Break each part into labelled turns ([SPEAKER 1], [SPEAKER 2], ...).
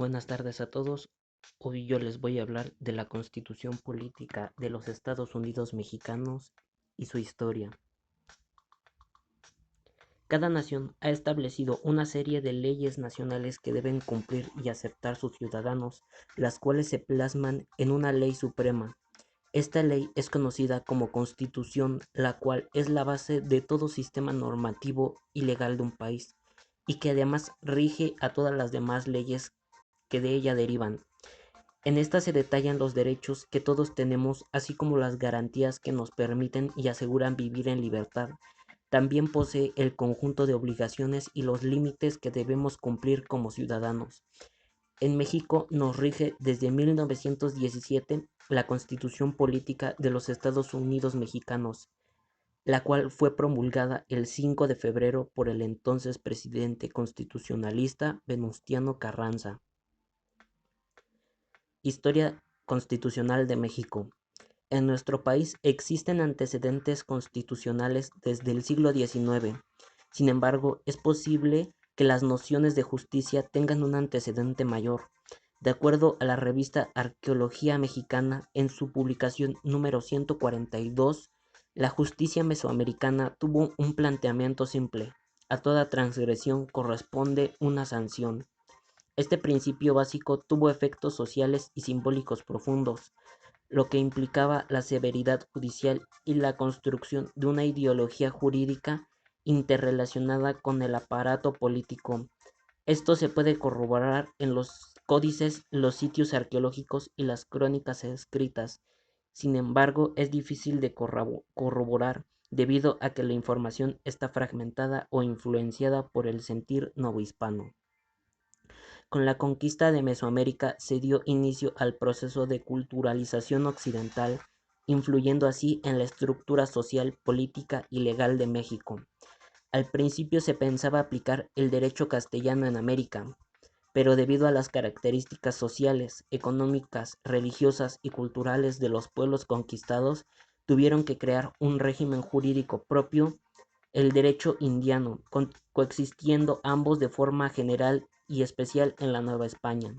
[SPEAKER 1] Buenas tardes a todos. Hoy yo les voy a hablar de la Constitución Política de los Estados Unidos Mexicanos y su historia. Cada nación ha establecido una serie de leyes nacionales que deben cumplir y aceptar sus ciudadanos, las cuales se plasman en una ley suprema. Esta ley es conocida como Constitución, la cual es la base de todo sistema normativo y legal de un país, y que además rige a todas las demás leyes que de ella derivan. En esta se detallan los derechos que todos tenemos, así como las garantías que nos permiten y aseguran vivir en libertad. También posee el conjunto de obligaciones y los límites que debemos cumplir como ciudadanos. En México nos rige desde 1917 la Constitución Política de los Estados Unidos Mexicanos, la cual fue promulgada el 5 de febrero por el entonces presidente constitucionalista Venustiano Carranza. Historia constitucional de México. En nuestro país existen antecedentes constitucionales desde el siglo XIX. Sin embargo, es posible que las nociones de justicia tengan un antecedente mayor. De acuerdo a la revista Arqueología Mexicana, en su publicación número 142, la justicia mesoamericana tuvo un planteamiento simple: a toda transgresión corresponde una sanción. Este principio básico tuvo efectos sociales y simbólicos profundos, lo que implicaba la severidad judicial y la construcción de una ideología jurídica interrelacionada con el aparato político. Esto se puede corroborar en los códices, los sitios arqueológicos y las crónicas escritas. Sin embargo, es difícil de corroborar debido a que la información está fragmentada o influenciada por el sentir novohispano. Con la conquista de Mesoamérica se dio inicio al proceso de culturalización occidental, influyendo así en la estructura social, política y legal de México. Al principio se pensaba aplicar el derecho castellano en América, pero debido a las características sociales, económicas, religiosas y culturales de los pueblos conquistados, tuvieron que crear un régimen jurídico propio, el derecho indiano, coexistiendo ambos de forma general y especial en la Nueva España.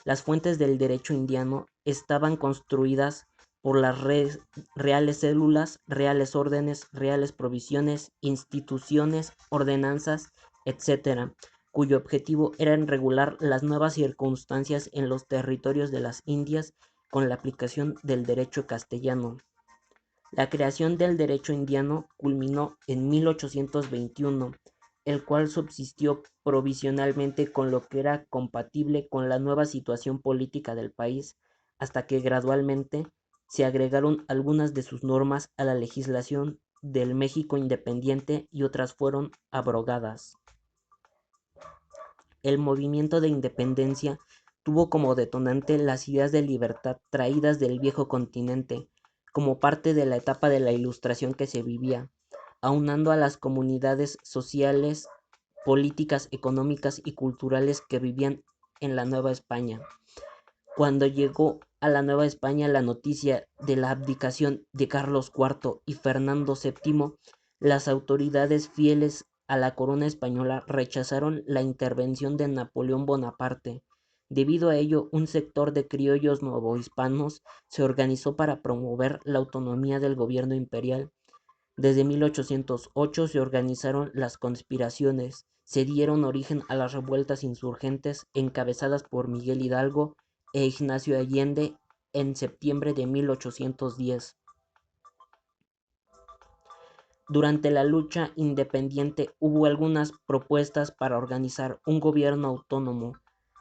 [SPEAKER 1] Las fuentes del derecho indiano estaban construidas por las reales células, reales órdenes, reales provisiones, instituciones, ordenanzas, etc., cuyo objetivo era regular las nuevas circunstancias en los territorios de las Indias con la aplicación del derecho castellano. La creación del derecho indiano culminó en 1821, el cual subsistió provisionalmente con lo que era compatible con la nueva situación política del país, hasta que gradualmente se agregaron algunas de sus normas a la legislación del México independiente y otras fueron abrogadas. El movimiento de independencia tuvo como detonante las ideas de libertad traídas del viejo continente, como parte de la etapa de la Ilustración que se vivía, aunando a las comunidades sociales, políticas, económicas y culturales que vivían en la Nueva España. Cuando llegó a la Nueva España la noticia de la abdicación de Carlos IV y Fernando VII, las autoridades fieles a la corona española rechazaron la intervención de Napoleón Bonaparte. Debido a ello, un sector de criollos novohispanos se organizó para promover la autonomía del gobierno imperial. Desde 1808 se organizaron las conspiraciones, se dieron origen a las revueltas insurgentes encabezadas por Miguel Hidalgo e Ignacio Allende en septiembre de 1810. Durante la lucha independiente hubo algunas propuestas para organizar un gobierno autónomo.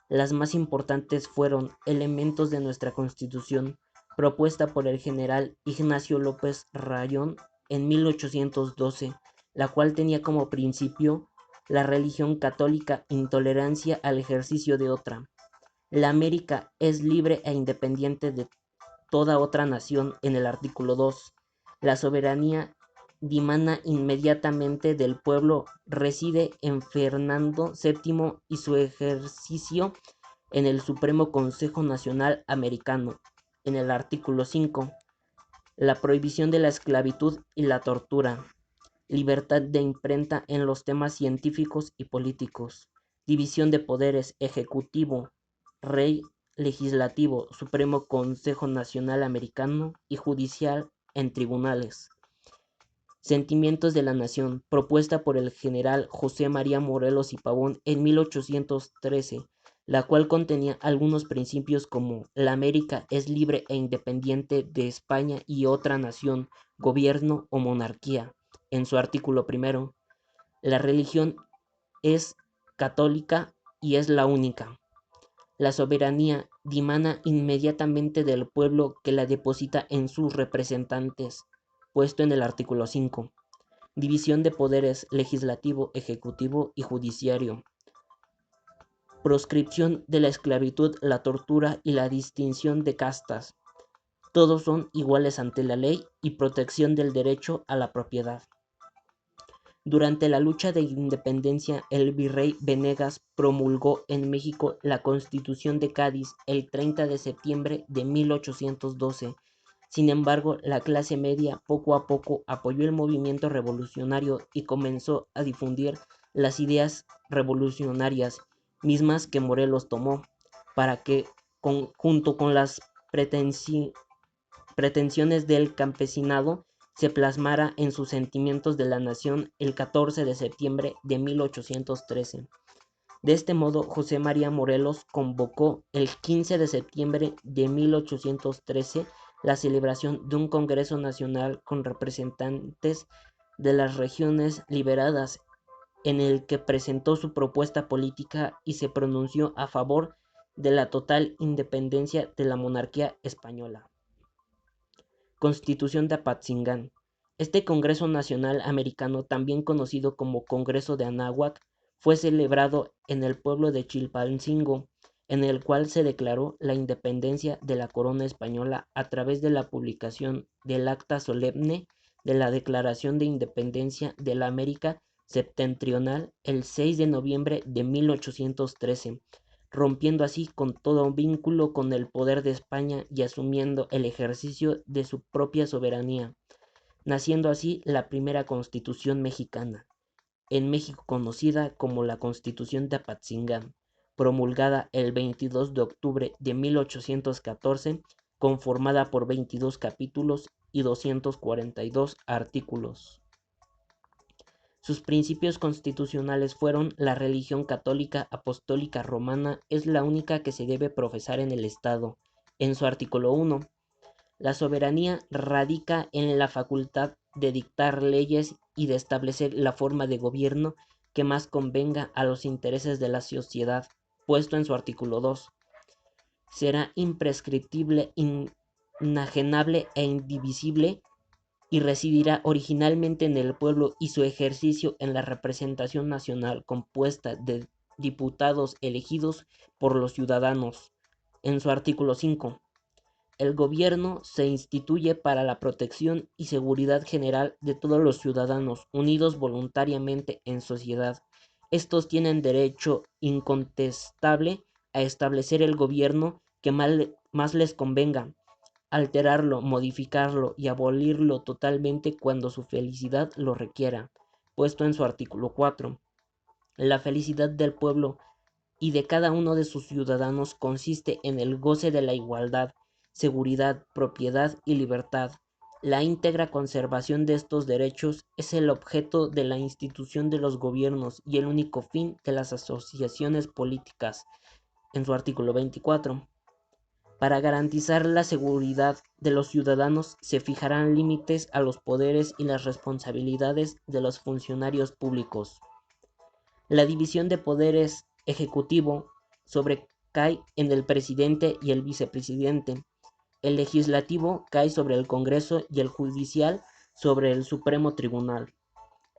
[SPEAKER 1] Las más importantes fueron elementos de nuestra Constitución, propuesta por el general Ignacio López Rayón en 1812, la cual tenía como principio la religión católica, intolerancia al ejercicio de otra. La América es libre e independiente de toda otra nación en el artículo 2. La soberanía dimana inmediatamente del pueblo reside en Fernando VII y su ejercicio en el Supremo Consejo Nacional Americano. En el artículo 5, la prohibición de la esclavitud y la tortura, libertad de imprenta en los temas científicos y políticos, División de poderes: ejecutivo, rey, legislativo, Supremo Consejo Nacional Americano y judicial en tribunales. Sentimientos de la Nación, propuesta por el general José María Morelos y Pavón en 1813, la cual contenía algunos principios como la América es libre e independiente de España y otra nación, gobierno o monarquía. En su artículo primero, la religión es católica y es la única. La soberanía dimana inmediatamente del pueblo que la deposita en sus representantes, puesto en el artículo 5. División de poderes: legislativo, ejecutivo y judiciario. Proscripción de la esclavitud, la tortura y la distinción de castas. Todos son iguales ante la ley y protección del derecho a la propiedad. Durante la lucha de independencia, el virrey Venegas promulgó en México la Constitución de Cádiz el 30 de septiembre de 1812. Sin embargo, la clase media poco a poco apoyó el movimiento revolucionario y comenzó a difundir las ideas revolucionarias, mismas que Morelos tomó, para que, junto con las pretensiones del campesinado, se plasmara en sus sentimientos de la nación el 14 de septiembre de 1813. De este modo, José María Morelos convocó el 15 de septiembre de 1813 la celebración de un Congreso Nacional con representantes de las regiones liberadas, en el que presentó su propuesta política y se pronunció a favor de la total independencia de la monarquía española. Constitución de Apatzingán. Este Congreso Nacional Americano, también conocido como Congreso de Anáhuac, fue celebrado en el pueblo de Chilpancingo, en el cual se declaró la independencia de la corona española a través de la publicación del Acta Solemne de la Declaración de Independencia de la América Septentrional el 6 de noviembre de 1813, rompiendo así con todo vínculo con el poder de España y asumiendo el ejercicio de su propia soberanía, naciendo así la primera Constitución mexicana, en México conocida como la Constitución de Apatzingán, promulgada el 22 de octubre de 1814, conformada por 22 capítulos y 242 artículos. Sus principios constitucionales fueron: la religión católica apostólica romana es la única que se debe profesar en el Estado. En su artículo 1, la soberanía radica en la facultad de dictar leyes y de establecer la forma de gobierno que más convenga a los intereses de la sociedad, puesto en su artículo 2. Será imprescriptible, inajenable e indivisible, y residirá originalmente en el pueblo y su ejercicio en la representación nacional compuesta de diputados elegidos por los ciudadanos. En su artículo 5, el gobierno se instituye para la protección y seguridad general de todos los ciudadanos unidos voluntariamente en sociedad. Estos tienen derecho incontestable a establecer el gobierno que más les convenga, alterarlo, modificarlo y abolirlo totalmente cuando su felicidad lo requiera, puesto en su artículo 4. La felicidad del pueblo y de cada uno de sus ciudadanos consiste en el goce de la igualdad, seguridad, propiedad y libertad. La íntegra conservación de estos derechos es el objeto de la institución de los gobiernos y el único fin de las asociaciones políticas, en su artículo 24. Para garantizar la seguridad de los ciudadanos se fijarán límites a los poderes y las responsabilidades de los funcionarios públicos. La división de poderes: ejecutivo sobrecae en el presidente y el vicepresidente. El legislativo cae sobre el Congreso y el judicial sobre el Supremo Tribunal.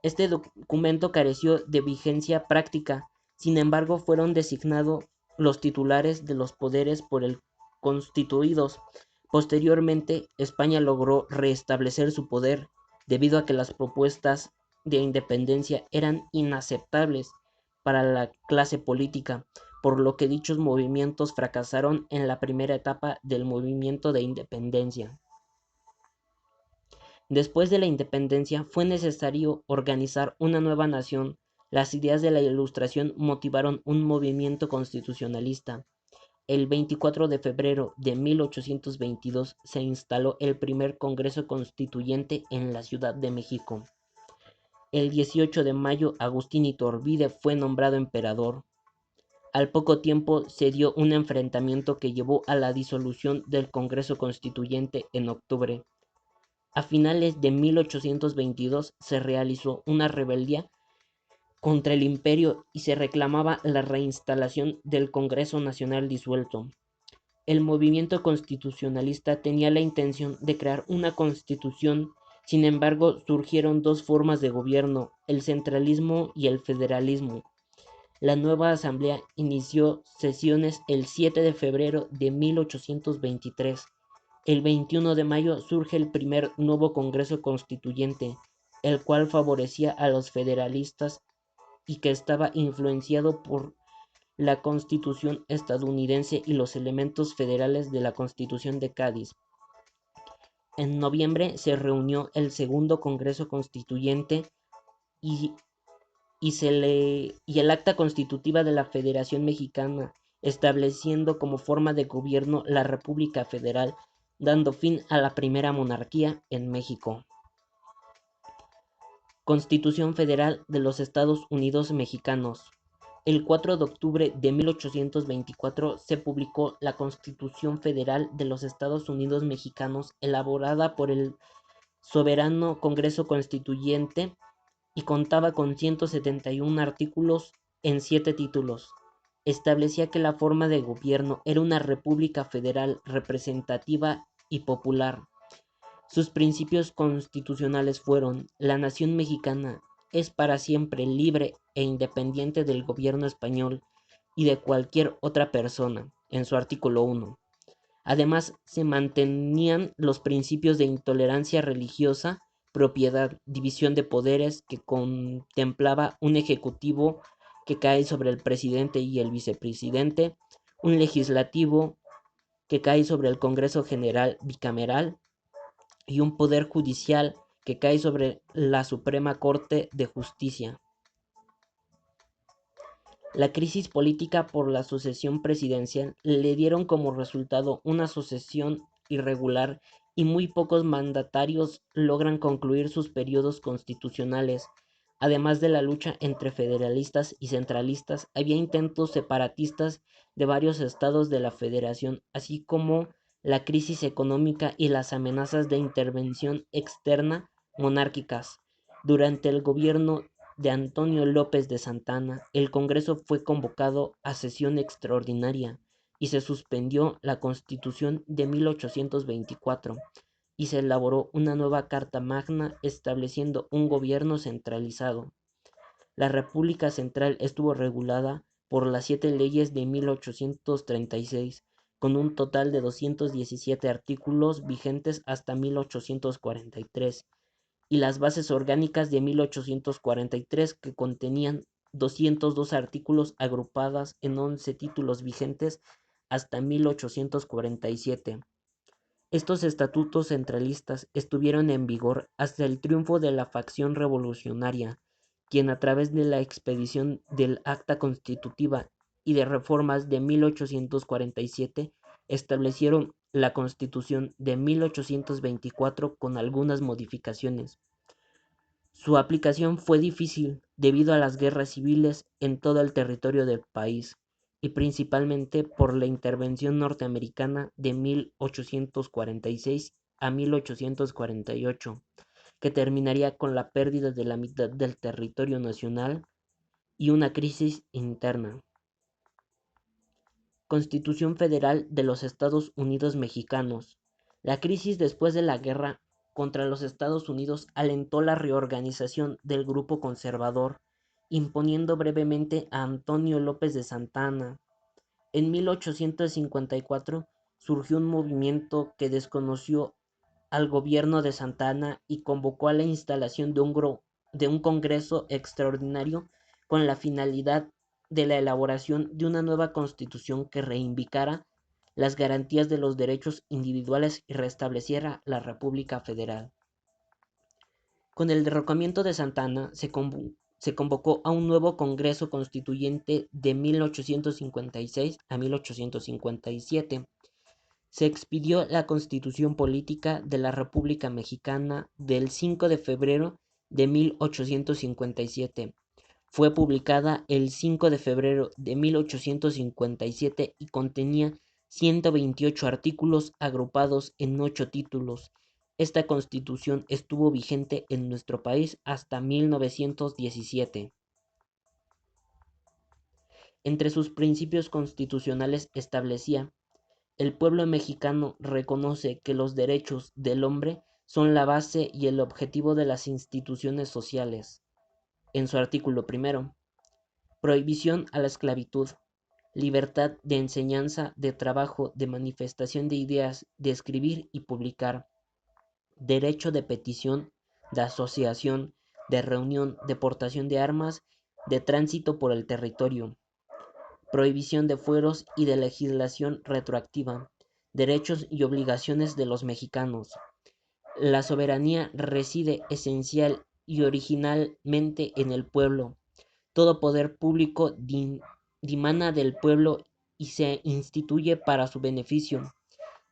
[SPEAKER 1] Este documento careció de vigencia práctica, sin embargo fueron designados los titulares de los poderes por el constituidos. Posteriormente, España logró restablecer su poder, debido a que las propuestas de independencia eran inaceptables para la clase política, por lo que dichos movimientos fracasaron en la primera etapa del movimiento de independencia. Después de la independencia fue necesario organizar una nueva nación, Las ideas de la Ilustración motivaron un movimiento constitucionalista. El 24 de febrero de 1822 se instaló el primer Congreso Constituyente en la Ciudad de México. El 18 de mayo Agustín Iturbide fue nombrado emperador. Al poco tiempo se dio un enfrentamiento que llevó a la disolución del Congreso Constituyente en octubre. A finales de 1822 se realizó una rebeldía contra el imperio y se reclamaba la reinstalación del Congreso Nacional disuelto. El movimiento constitucionalista tenía la intención de crear una constitución, sin embargo surgieron dos formas de gobierno, el centralismo y el federalismo. La nueva asamblea inició sesiones el 7 de febrero de 1823. El 21 de mayo surge el primer nuevo Congreso Constituyente, el cual favorecía a los federalistas y que estaba influenciado por la Constitución estadounidense y los elementos federales de la Constitución de Cádiz. En noviembre se reunió el segundo Congreso Constituyente y el acta constitutiva de la Federación Mexicana, estableciendo como forma de gobierno la República Federal, dando fin a la primera monarquía en México. Constitución Federal de los Estados Unidos Mexicanos. El 4 de octubre de 1824 se publicó la Constitución Federal de los Estados Unidos Mexicanos, elaborada por el Soberano Congreso Constituyente y contaba con 171 artículos en 7 títulos. Establecía que la forma de gobierno era una república federal representativa y popular. Sus principios constitucionales fueron: la nación mexicana es para siempre libre e independiente del gobierno español y de cualquier otra persona, en su artículo 1. Además, se mantenían los principios de intolerancia religiosa, propiedad, división de poderes, que contemplaba un ejecutivo que cae sobre el presidente y el vicepresidente, un legislativo que cae sobre el Congreso General bicameral y un poder judicial que cae sobre la Suprema Corte de Justicia. La crisis política por la sucesión presidencial le dieron como resultado una sucesión irregular y muy pocos mandatarios logran concluir sus periodos constitucionales. Además de la lucha entre federalistas y centralistas, había intentos separatistas de varios estados de la federación, así como la crisis económica y las amenazas de intervención externa monárquicas. Durante el gobierno de Antonio López de Santana, el Congreso fue convocado a sesión extraordinaria y se suspendió la Constitución de 1824 y se elaboró una nueva Carta Magna estableciendo un gobierno centralizado. La República Central estuvo regulada por las 7 leyes de 1836, con un total de 217 artículos vigentes hasta 1843, y las bases orgánicas de 1843, que contenían 202 artículos agrupadas en 11 títulos vigentes hasta 1847. Estos estatutos centralistas estuvieron en vigor hasta el triunfo de la facción revolucionaria, quien a través de la expedición del Acta Constitutiva y de reformas de 1847 establecieron la Constitución de 1824 con algunas modificaciones. Su aplicación fue difícil debido a las guerras civiles en todo el territorio del país y principalmente por la intervención norteamericana de 1846 a 1848, que terminaría con la pérdida de la mitad del territorio nacional y una crisis interna. Constitución Federal de los Estados Unidos Mexicanos. La crisis después de la guerra contra los Estados Unidos alentó la reorganización del grupo conservador, imponiendo brevemente a Antonio López de Santana. En 1854 surgió un movimiento que desconoció al gobierno de Santa Anna y convocó a la instalación de un congreso extraordinario con la finalidad de la elaboración de una nueva constitución que reivindicara las garantías de los derechos individuales y restableciera la República Federal. Con el derrocamiento de Santa Anna se convocó a un nuevo Congreso Constituyente de 1856 a 1857. Se expidió la Constitución Política de la República Mexicana del 5 de febrero de 1857. Fue publicada el 5 de febrero de 1857 y contenía 128 artículos agrupados en 8 títulos. Esta Constitución estuvo vigente en nuestro país hasta 1917. Entre sus principios constitucionales establecía: el pueblo mexicano reconoce que los derechos del hombre son la base y el objetivo de las instituciones sociales. En su artículo primero, prohibición a la esclavitud, libertad de enseñanza, de trabajo, de manifestación de ideas, de escribir y publicar, derecho de petición, de asociación, de reunión, de portación de armas, de tránsito por el territorio, prohibición de fueros y de legislación retroactiva, derechos y obligaciones de los mexicanos. La soberanía reside esencial y originalmente en el pueblo. Todo poder público dimana del pueblo y se instituye para su beneficio.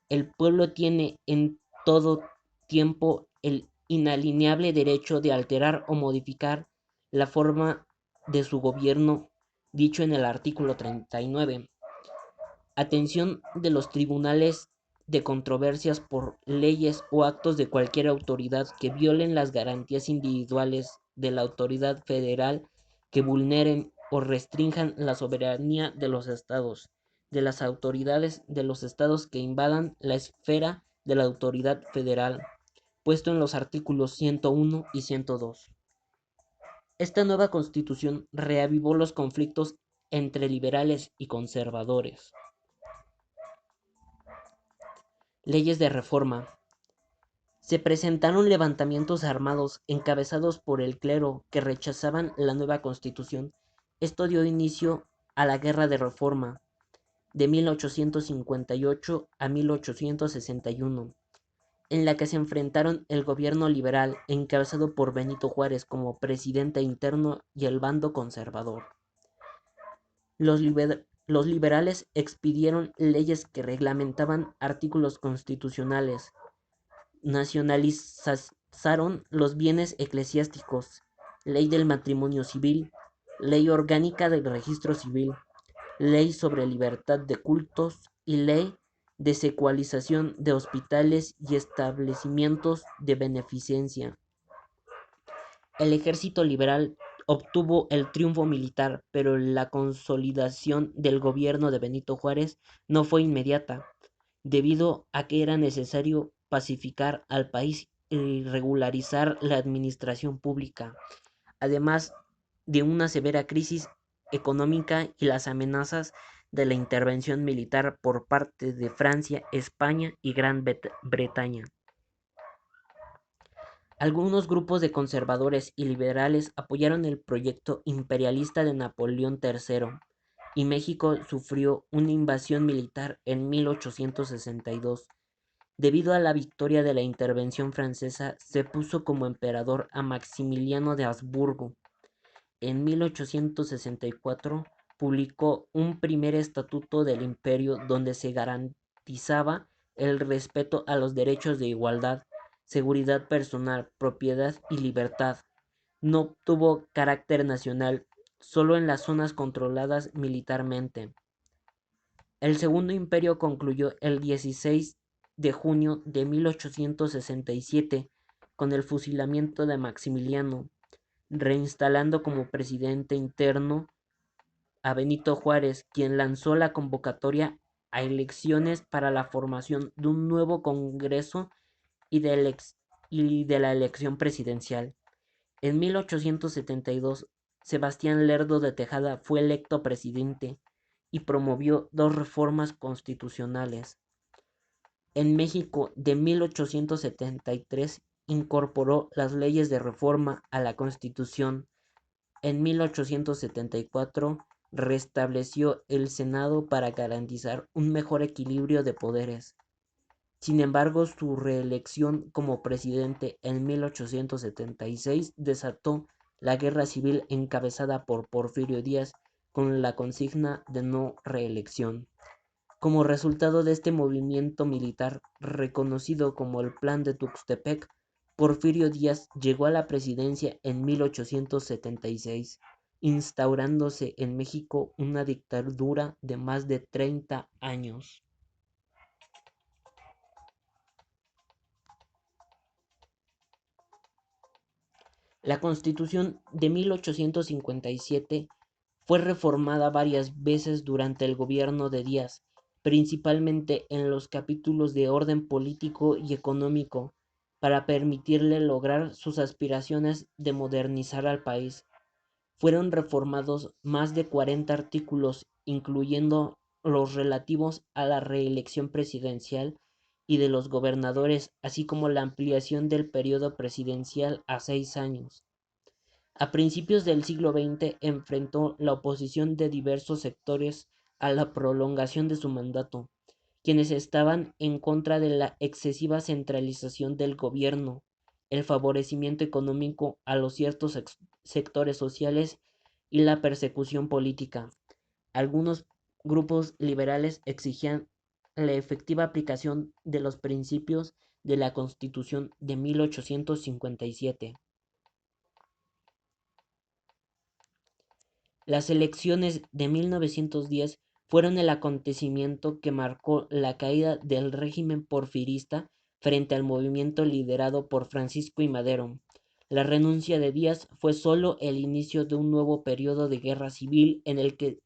[SPEAKER 1] El pueblo tiene en todo tiempo el inalienable derecho de alterar o modificar la forma de su gobierno, dicho en el artículo 39. Atención de los tribunales de controversias por leyes o actos de cualquier autoridad que violen las garantías individuales de la autoridad federal, que vulneren o restrinjan la soberanía de los estados, de las autoridades de los estados que invadan la esfera de la autoridad federal, puesto en los artículos 101 y 102. Esta nueva constitución reavivó los conflictos entre liberales y conservadores. Leyes de reforma. Se presentaron levantamientos armados encabezados por el clero que rechazaban la nueva constitución. Esto dio inicio a la Guerra de Reforma de 1858 a 1861, en la que se enfrentaron el gobierno liberal encabezado por Benito Juárez como presidente interno y el bando conservador. Los liberales expidieron leyes que reglamentaban artículos constitucionales, nacionalizaron los bienes eclesiásticos, ley del matrimonio civil, ley orgánica del registro civil, ley sobre libertad de cultos y ley de secualización de hospitales y establecimientos de beneficencia. El ejército liberal obtuvo el triunfo militar, pero la consolidación del gobierno de Benito Juárez no fue inmediata, debido a que era necesario pacificar al país y regularizar la administración pública, además de una severa crisis económica y las amenazas de la intervención militar por parte de Francia, España y Gran Bretaña. Algunos grupos de conservadores y liberales apoyaron el proyecto imperialista de Napoleón III, y México sufrió una invasión militar en 1862. Debido a la victoria de la intervención francesa, se puso como emperador a Maximiliano de Habsburgo. En 1864 publicó un primer estatuto del imperio donde se garantizaba el respeto a los derechos de igualdad, seguridad personal, propiedad y libertad. No tuvo carácter nacional, solo en las zonas controladas militarmente. El Segundo Imperio concluyó el 16 de junio de 1867 con el fusilamiento de Maximiliano, reinstalando como presidente interno a Benito Juárez, quien lanzó la convocatoria a elecciones para la formación de un nuevo Congreso y de la elección presidencial. En 1872, Sebastián Lerdo de Tejada fue electo presidente y promovió dos reformas constitucionales. En México, de 1873, incorporó las leyes de reforma a la Constitución. En 1874, restableció el Senado para garantizar un mejor equilibrio de poderes. Sin embargo, su reelección como presidente en 1876 desató la guerra civil encabezada por Porfirio Díaz con la consigna de no reelección. Como resultado de este movimiento militar, reconocido como el Plan de Tuxtepec, Porfirio Díaz llegó a la presidencia en 1876, instaurándose en México una dictadura de más de 30 años. La Constitución de 1857 fue reformada varias veces durante el gobierno de Díaz, principalmente en los capítulos de orden político y económico, para permitirle lograr sus aspiraciones de modernizar al país. Fueron reformados más de 40 artículos, incluyendo los relativos a la reelección presidencial y de los gobernadores, así como la ampliación del periodo presidencial a 6 años. A principios del siglo XX enfrentó la oposición de diversos sectores a la prolongación de su mandato, quienes estaban en contra de la excesiva centralización del gobierno, el favorecimiento económico a los ciertos sectores sociales y la persecución política. Algunos grupos liberales exigían la efectiva aplicación de los principios de la Constitución de 1857. Las elecciones de 1910 fueron el acontecimiento que marcó la caída del régimen porfirista frente al movimiento liderado por Francisco I. Madero. La renuncia de Díaz fue solo el inicio de un nuevo periodo de guerra civil en el que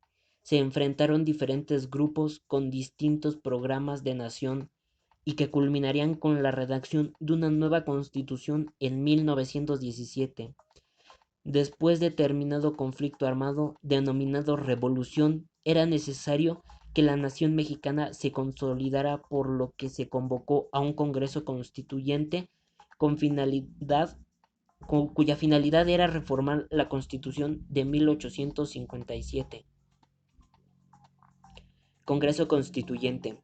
[SPEAKER 1] se enfrentaron diferentes grupos con distintos programas de nación y que culminarían con la redacción de una nueva constitución en 1917. Después de terminado conflicto armado denominado Revolución, era necesario que la nación mexicana se consolidara, por lo que se convocó a un Congreso Constituyente con cuya finalidad era reformar la Constitución de 1857. Congreso Constituyente.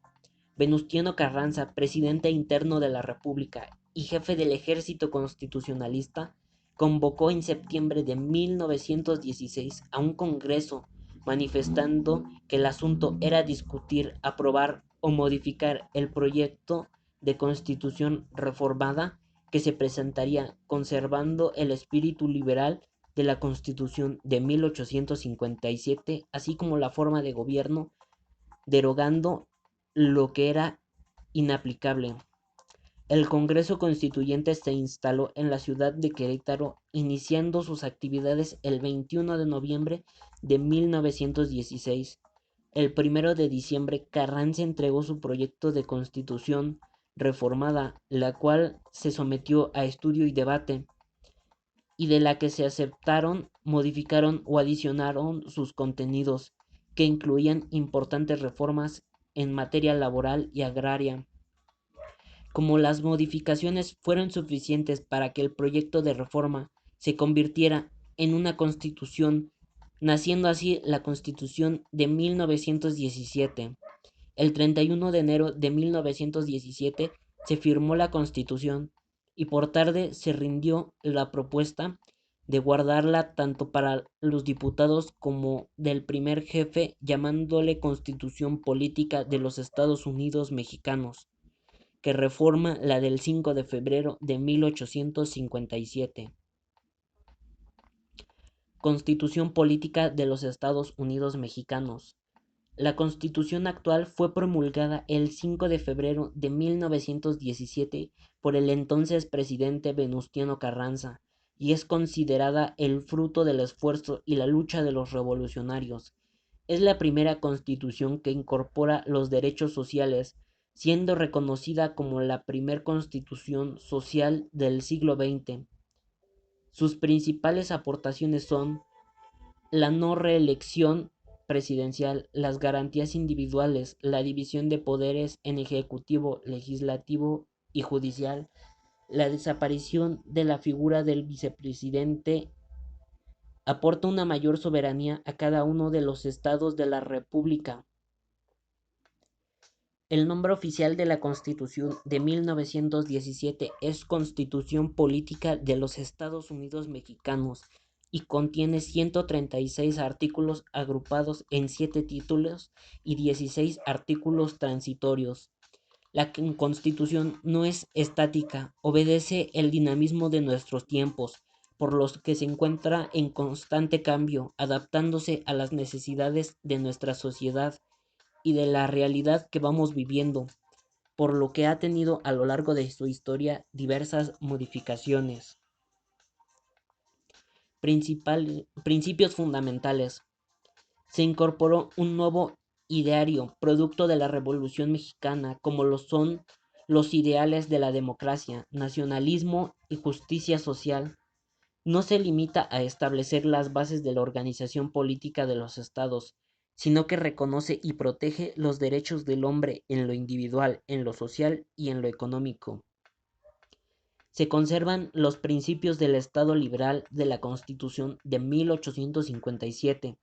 [SPEAKER 1] Venustiano Carranza, presidente interno de la República y jefe del ejército constitucionalista, convocó en septiembre de 1916 a un congreso manifestando que el asunto era discutir, aprobar o modificar el proyecto de constitución reformada que se presentaría conservando el espíritu liberal de la Constitución de 1857, así como la forma de gobierno, derogando lo que era inaplicable. El Congreso Constituyente se instaló en la ciudad de Querétaro, iniciando sus actividades el 21 de noviembre de 1916. El 1 de diciembre, Carranza entregó su proyecto de constitución reformada, la cual se sometió a estudio y debate, y de la que se aceptaron, modificaron o adicionaron sus contenidos, que incluían importantes reformas en materia laboral y agraria. Como las modificaciones fueron suficientes para que el proyecto de reforma se convirtiera en una constitución, naciendo así la Constitución de 1917. El 31 de enero de 1917 se firmó la Constitución y por tarde se rindió la propuesta de guardarla tanto para los diputados como del primer jefe, llamándole Constitución Política de los Estados Unidos Mexicanos, que reforma la del 5 de febrero de 1857. Constitución Política de los Estados Unidos Mexicanos. La Constitución actual fue promulgada el 5 de febrero de 1917 por el entonces presidente Venustiano Carranza y es considerada el fruto del esfuerzo y la lucha de los revolucionarios. Es la primera constitución que incorpora los derechos sociales, siendo reconocida como la primer constitución social del siglo XX. Sus principales aportaciones son la no reelección presidencial, las garantías individuales, la división de poderes en ejecutivo, legislativo y judicial, la desaparición de la figura del vicepresidente, aporta una mayor soberanía a cada uno de los estados de la República. El nombre oficial de la Constitución de 1917 es Constitución Política de los Estados Unidos Mexicanos y contiene 136 artículos agrupados en 7 títulos y 16 artículos transitorios. La Constitución no es estática, obedece el dinamismo de nuestros tiempos, por los que se encuentra en constante cambio, adaptándose a las necesidades de nuestra sociedad y de la realidad que vamos viviendo, por lo que ha tenido a lo largo de su historia diversas modificaciones. Principios fundamentales. Se incorporó un nuevo ideario, producto de la Revolución Mexicana, como lo son los ideales de la democracia, nacionalismo y justicia social. No se limita a establecer las bases de la organización política de los estados, sino que reconoce y protege los derechos del hombre en lo individual, en lo social y en lo económico. Se conservan los principios del Estado liberal de la Constitución de 1857,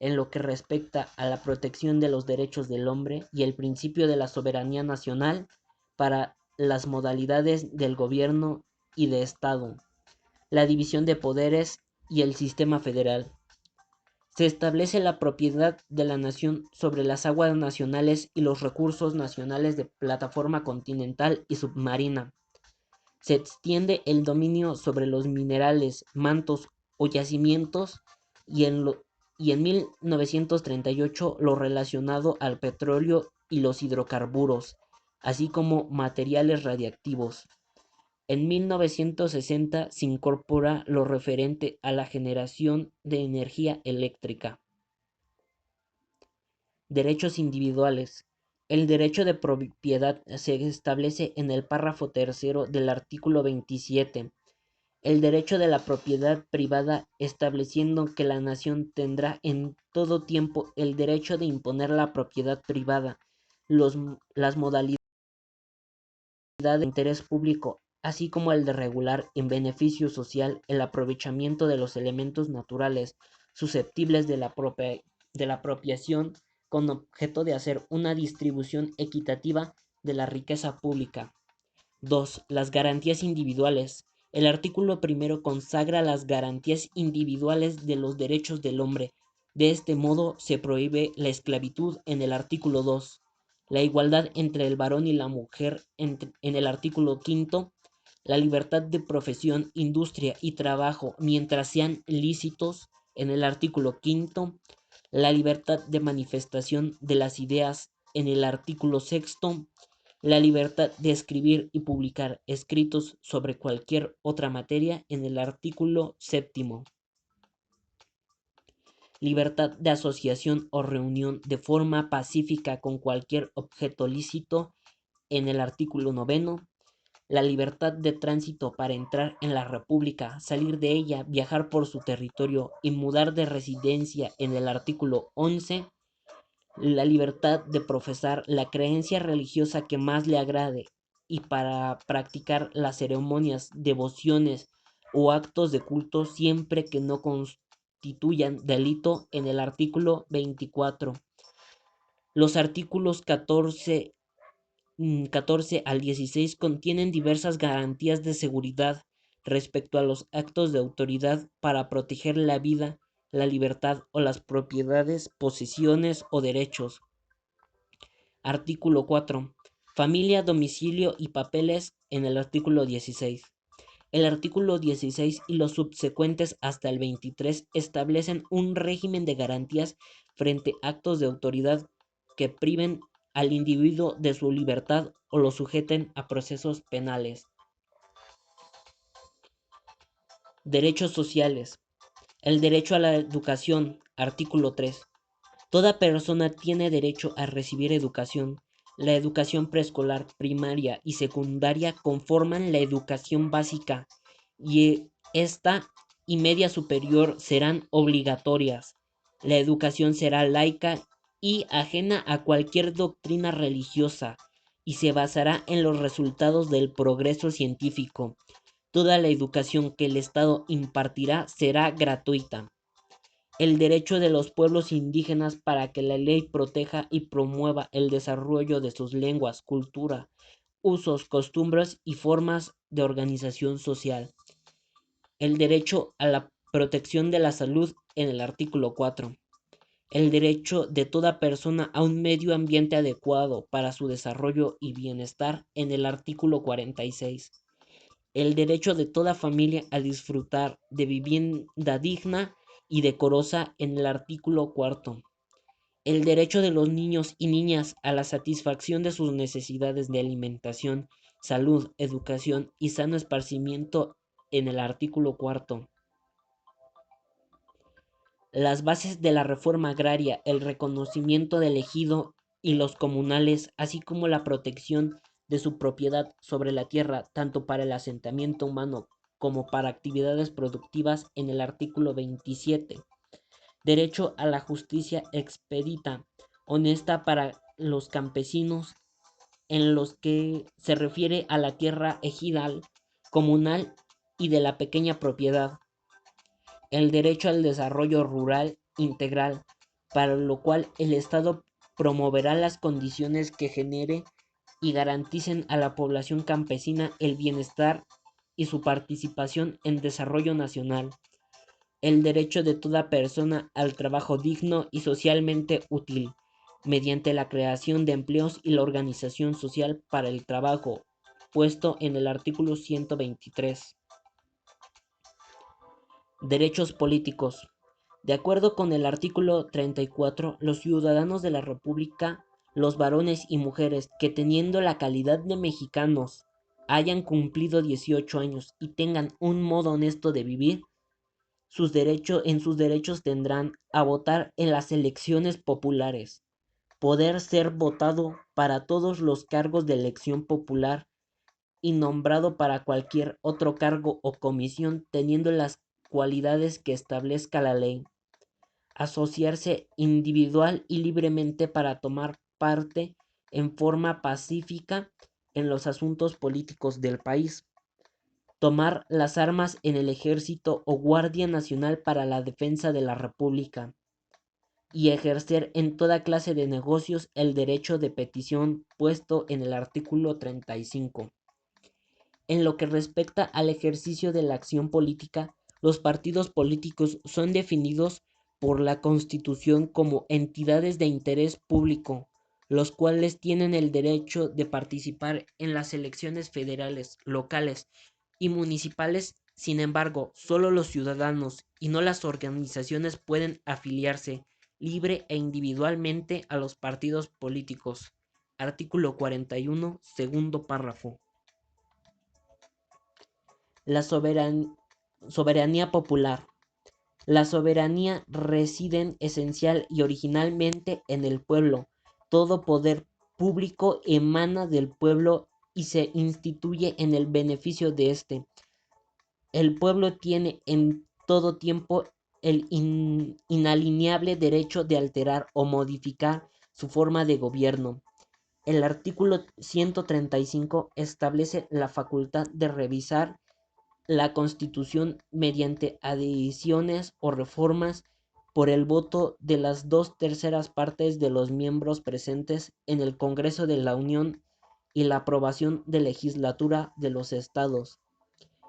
[SPEAKER 1] en lo que respecta a la protección de los derechos del hombre y el principio de la soberanía nacional para las modalidades del gobierno y de Estado, la división de poderes y el sistema federal. Se establece la propiedad de la nación sobre las aguas nacionales y los recursos nacionales de plataforma continental y submarina. Se extiende el dominio sobre los minerales, mantos o yacimientos y en 1938 lo relacionado al petróleo y los hidrocarburos, así como materiales radiactivos. En 1960 se incorpora lo referente a la generación de energía eléctrica. Derechos individuales. El derecho de propiedad se establece en el párrafo tercero del artículo 27. El derecho de la propiedad privada, estableciendo que la nación tendrá en todo tiempo el derecho de imponer la propiedad privada, las modalidades de interés público, así como el de regular en beneficio social el aprovechamiento de los elementos naturales susceptibles de la apropiación con objeto de hacer una distribución equitativa de la riqueza pública. 2. Las garantías individuales. El artículo primero consagra las garantías individuales de los derechos del hombre. De este modo se prohíbe la esclavitud en el artículo 2, la igualdad entre el varón y la mujer en el artículo quinto, la libertad de profesión, industria y trabajo mientras sean lícitos en el artículo quinto, la libertad de manifestación de las ideas en el artículo sexto, la libertad de escribir y publicar escritos sobre cualquier otra materia en el artículo séptimo. Libertad de asociación o reunión de forma pacífica con cualquier objeto lícito en el artículo noveno. La libertad de tránsito para entrar en la República, salir de ella, viajar por su territorio y mudar de residencia en el artículo 11. La libertad de profesar la creencia religiosa que más le agrade y para practicar las ceremonias, devociones o actos de culto siempre que no constituyan delito en el artículo 24. Los artículos 14 al 16 contienen diversas garantías de seguridad respecto a los actos de autoridad para proteger la vida, la libertad o las propiedades, posesiones o derechos. Artículo 4. Familia, domicilio y papeles en el artículo 16. El artículo 16 y los subsecuentes hasta el 23 establecen un régimen de garantías frente a actos de autoridad que priven al individuo de su libertad o lo sujeten a procesos penales. Derechos sociales. El derecho a la educación, artículo 3. Toda persona tiene derecho a recibir educación. La educación preescolar, primaria y secundaria conforman la educación básica y esta y media superior serán obligatorias. La educación será laica y ajena a cualquier doctrina religiosa y se basará en los resultados del progreso científico. Toda la educación que el Estado impartirá será gratuita. El derecho de los pueblos indígenas para que la ley proteja y promueva el desarrollo de sus lenguas, cultura, usos, costumbres y formas de organización social. El derecho a la protección de la salud en el artículo 4, el derecho de toda persona a un medio ambiente adecuado para su desarrollo y bienestar en el artículo 46, el derecho de toda familia a disfrutar de vivienda digna y decorosa en el artículo 4, el derecho de los niños y niñas a la satisfacción de sus necesidades de alimentación, salud, educación y sano esparcimiento en el artículo 4, las bases de la reforma agraria, el reconocimiento del ejido y los comunales, así como la protección de su propiedad sobre la tierra, tanto para el asentamiento humano como para actividades productivas en el artículo 27. Derecho a la justicia expedita, honesta para los campesinos en los que se refiere a la tierra ejidal, comunal y de la pequeña propiedad, el derecho al desarrollo rural integral, para lo cual el Estado promoverá las condiciones que genere y garanticen a la población campesina el bienestar y su participación en desarrollo nacional, el derecho de toda persona al trabajo digno y socialmente útil, mediante la creación de empleos y la organización social para el trabajo, puesto en el artículo 123. Derechos políticos. De acuerdo con el artículo 34, los ciudadanos de la República, los varones y mujeres que teniendo la calidad de mexicanos hayan cumplido 18 años y tengan un modo honesto de vivir, en sus derechos tendrán a votar en las elecciones populares, poder ser votado para todos los cargos de elección popular y nombrado para cualquier otro cargo o comisión teniendo las cualidades que establezca la ley, asociarse individual y libremente para tomar parte en forma pacífica en los asuntos políticos del país, tomar las armas en el ejército o guardia nacional para la defensa de la república, y ejercer en toda clase de negocios el derecho de petición puesto en el artículo 35. En lo que respecta al ejercicio de la acción política, los partidos políticos son definidos por la Constitución como entidades de interés público, los cuales tienen el derecho de participar en las elecciones federales, locales y municipales. Sin embargo, solo los ciudadanos y no las organizaciones pueden afiliarse libre e individualmente a los partidos políticos. Artículo 41, segundo párrafo. La soberanía popular. La soberanía reside esencial y originalmente en el pueblo. Todo poder público emana del pueblo y se instituye en el beneficio de éste. El pueblo tiene en todo tiempo el inalienable derecho de alterar o modificar su forma de gobierno. El artículo 135 establece la facultad de revisar la Constitución mediante adiciones o reformas por el voto de las 2/3 de los miembros presentes en el Congreso de la Unión y la aprobación de legislatura de los estados.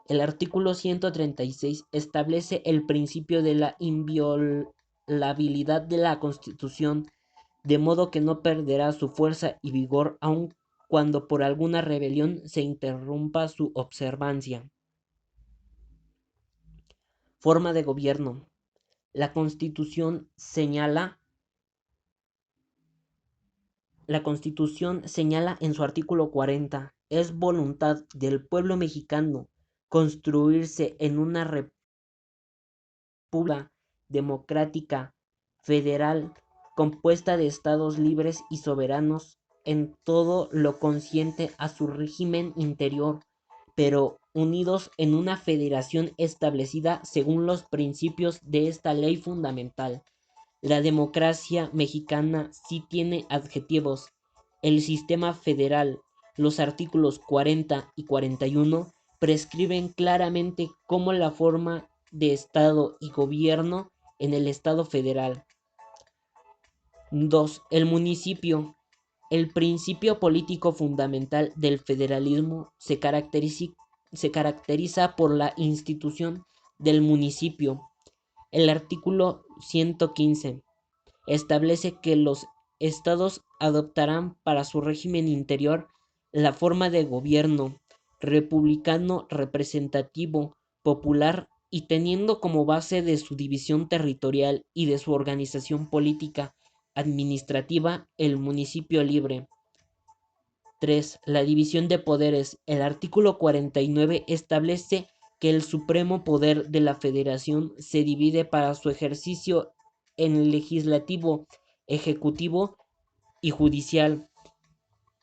[SPEAKER 1] El artículo 136 establece el principio de la inviolabilidad de la Constitución, de modo que no perderá su fuerza y vigor aun cuando por alguna rebelión se interrumpa su observancia. Forma de gobierno. La Constitución señala en su artículo 40, es voluntad del pueblo mexicano construirse en una república democrática, federal, compuesta de estados libres y soberanos en todo lo concierne a su régimen interior, pero unidos en una federación establecida según los principios de esta ley fundamental. La democracia mexicana sí tiene adjetivos. El sistema federal, los artículos 40 y 41 prescriben claramente cómo la forma de Estado y gobierno en el Estado federal. 2. El municipio. El principio político fundamental del federalismo se caracteriza por la institución del municipio, El artículo 115 establece que los estados adoptarán para su régimen interior la forma de gobierno republicano representativo, popular y teniendo como base de su división territorial y de su organización política administrativa el municipio libre. 3. La división de poderes. El artículo 49 establece que el supremo poder de la Federación se divide para su ejercicio en legislativo, ejecutivo y judicial,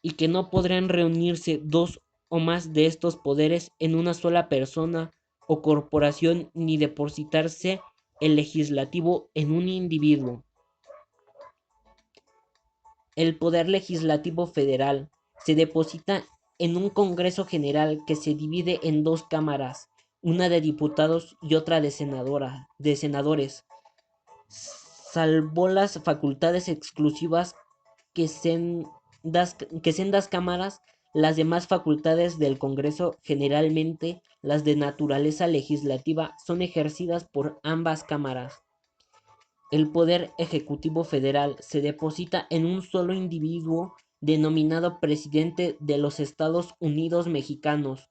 [SPEAKER 1] y que no podrán reunirse dos o más de estos poderes en una sola persona o corporación ni depositarse el legislativo en un individuo. El poder legislativo federal se deposita en un Congreso General que se divide en dos cámaras, una de diputados y otra de senadores, salvo las facultades exclusivas que sendas cámaras, las demás facultades del Congreso, generalmente las de naturaleza legislativa, son ejercidas por ambas cámaras. El poder ejecutivo federal se deposita en un solo individuo denominado presidente de los Estados Unidos mexicanos,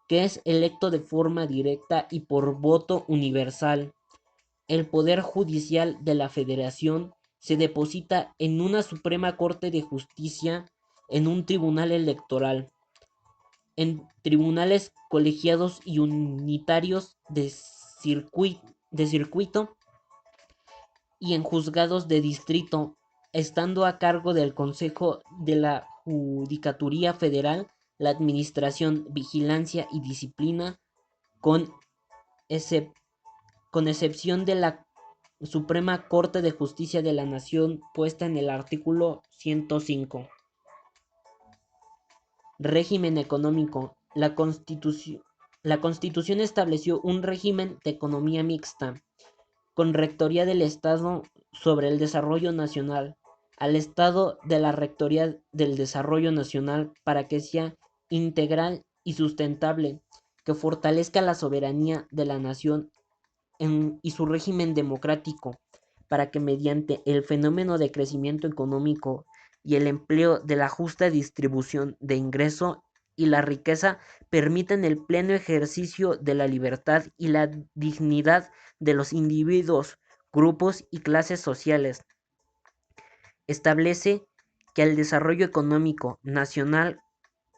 [SPEAKER 1] que es electo de forma directa y por voto universal. El poder judicial de la Federación se deposita en una Suprema Corte de Justicia, en un tribunal electoral, en tribunales colegiados y unitarios de circuito y en juzgados de distrito, estando a cargo del Consejo de la Judicatura Federal la administración, vigilancia y disciplina, con, excep- con excepción de la Suprema Corte de Justicia de la Nación puesta en el artículo 105. Régimen económico. La Constitución estableció un régimen de economía mixta, con rectoría del Estado sobre el desarrollo nacional, al Estado de la Rectoría del Desarrollo Nacional para que sea integral y sustentable, que fortalezca la soberanía de la nación y su régimen democrático, para que mediante el fenómeno de crecimiento económico y el empleo de la justa distribución de ingreso y la riqueza permitan el pleno ejercicio de la libertad y la dignidad de los individuos, grupos y clases sociales. Establece que al desarrollo económico nacional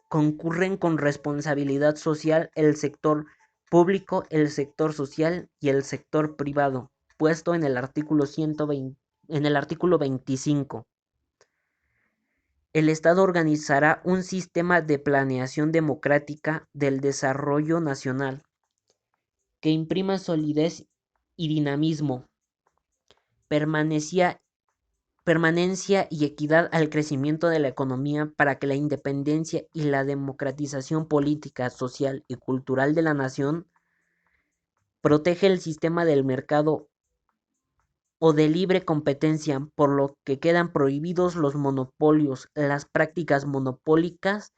[SPEAKER 1] concurren con responsabilidad social el sector público, el sector social y el sector privado, puesto en el artículo 120, en el artículo 25. El Estado organizará un sistema de planeación democrática del desarrollo nacional que imprima solidez y dinamismo, permanencia y equidad al crecimiento de la economía para que la independencia y la democratización política, social y cultural de la nación protege el sistema del mercado o de libre competencia, por lo que quedan prohibidos los monopolios, las prácticas monopólicas,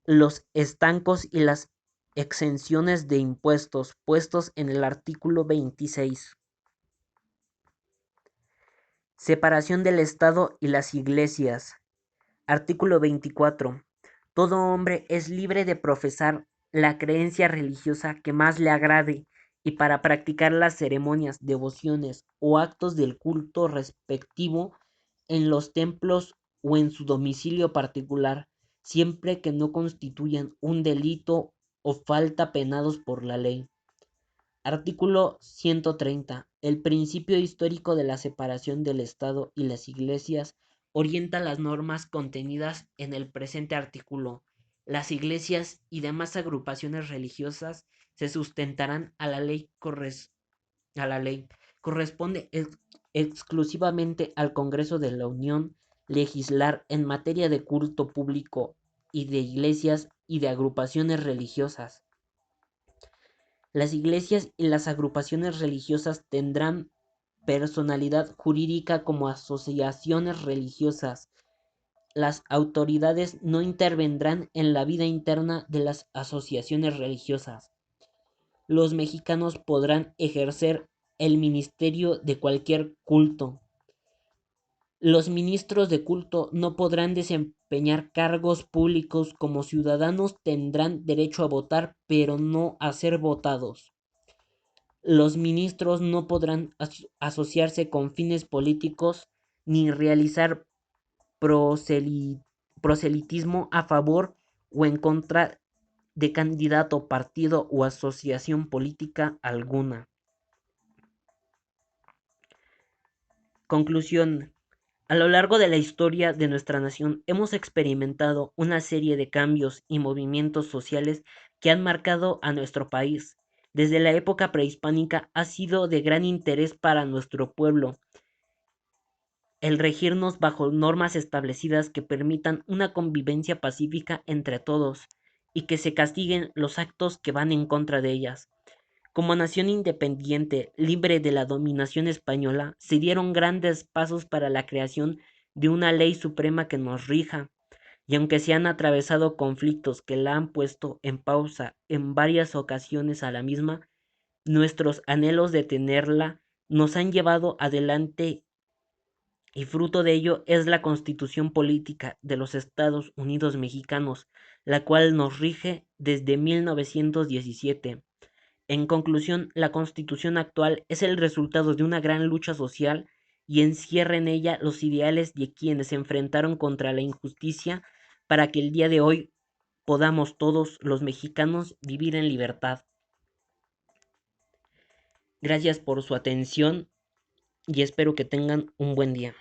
[SPEAKER 1] los estancos y las exenciones de impuestos puestos en el artículo 26. Separación del Estado y las iglesias. Artículo 24. Todo hombre es libre de profesar la creencia religiosa que más le agrade y para practicar las ceremonias, devociones o actos del culto respectivo en los templos o en su domicilio particular, siempre que no constituyan un delito o falta penados por la ley. Artículo 130. El principio histórico de la separación del Estado y las iglesias orienta las normas contenidas en el presente artículo. Las iglesias y demás agrupaciones religiosas se sustentarán a la ley. Corresponde exclusivamente al Congreso de la Unión legislar en materia de culto público y de iglesias y de agrupaciones religiosas. Las iglesias y las agrupaciones religiosas tendrán personalidad jurídica como asociaciones religiosas. Las autoridades no intervendrán en la vida interna de las asociaciones religiosas. Los mexicanos podrán ejercer el ministerio de cualquier culto. Los ministros de culto no podrán desempeñar cargos públicos. Como ciudadanos tendrán derecho a votar, pero no a ser votados. Los ministros no podrán asociarse con fines políticos ni realizar proselitismo a favor o en contra de candidato, partido o asociación política alguna. Conclusión. A lo largo de la historia de nuestra nación hemos experimentado una serie de cambios y movimientos sociales que han marcado a nuestro país. Desde la época prehispánica ha sido de gran interés para nuestro pueblo el regirnos bajo normas establecidas que permitan una convivencia pacífica entre todos y que se castiguen los actos que van en contra de ellas. Como nación independiente, libre de la dominación española, se dieron grandes pasos para la creación de una ley suprema que nos rija, y aunque se han atravesado conflictos que la han puesto en pausa en varias ocasiones a la misma, nuestros anhelos de tenerla nos han llevado adelante y fruto de ello es la Constitución Política de los Estados Unidos Mexicanos, la cual nos rige desde 1917. En conclusión, la Constitución actual es el resultado de una gran lucha social y encierra en ella los ideales de quienes se enfrentaron contra la injusticia para que el día de hoy podamos todos los mexicanos vivir en libertad. Gracias por su atención y espero que tengan un buen día.